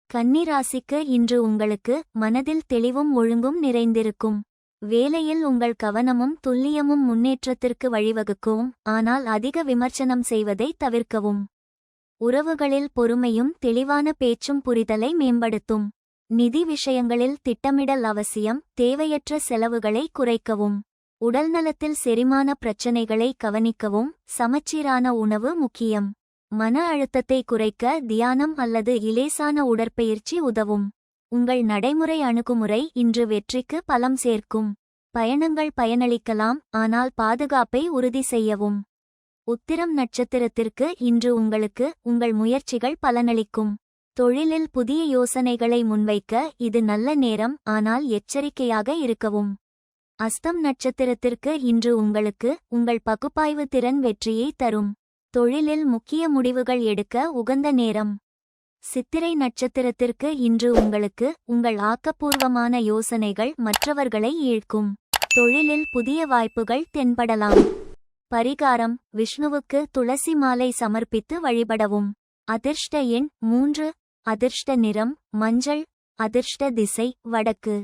கன்னி ராசிக்கு இன்று உங்களுக்கு மனதில் தெளிவும் ஒழுங்கும் நிறைந்திருக்கும். வேலையில் உங்கள் கவனமும் துல்லியமும் முன்னேற்றத்திற்கு வழிவகுக்கும், ஆனால் அதிக விமர்சனம் செய்வதை தவிர்க்கவும். உறவுகளில் பொறுமையும் தெளிவான பேச்சும் புரிதலை மேம்படுத்தும். நிதி விஷயங்களில் திட்டமிடல் அவசியம், தேவையற்ற செலவுகளை குறைக்கவும். உடல்நலத்தில் செரிமான பிரச்சனைகளை கவனிக்கவும், சமச்சீரான உணவு முக்கியம். மன அழுத்தத்தை குறைக்க தியானம் அல்லது இலேசான உடற்பயிற்சி உதவும். உங்கள் நடைமுறை அணுகுமுறை இன்று வெற்றிக்கு பலம் சேர்க்கும். பயணங்கள் பயனளிக்கலாம், ஆனால் பாதுகாப்பை உறுதி செய்யவும். உத்திரம் நட்சத்திரத்திற்கு இன்று உங்களுக்கு உங்கள் முயற்சிகள் பலனளிக்கும். தொழிலில் புதிய யோசனைகளை முன்வைக்க இது நல்ல நேரம், ஆனால் எச்சரிக்கையாக இருக்கவும். அஸ்தம் நட்சத்திரத்திற்கு இன்று உங்களுக்கு உங்கள் பகுப்பாய்வு திறன் வெற்றியை தரும். தொழிலில் முக்கிய முடிவுகள் எடுக்க உகந்த நேரம். சித்திரை நட்சத்திரத்திற்கு இன்று உங்களுக்கு உங்கள் ஆக்கப்பூர்வமான யோசனைகள் மற்றவர்களை ஈர்க்கும். தொழிலில் புதிய வாய்ப்புகள் தென்படலாம். பரிகாரம்: விஷ்ணுவுக்கு துளசி மாலை சமர்ப்பித்து வழிபடவும். அதிர்ஷ்ட எண் 3. அதிர்ஷ்ட நிறம் மஞ்சள். அதிர்ஷ்ட திசை வடக்கு.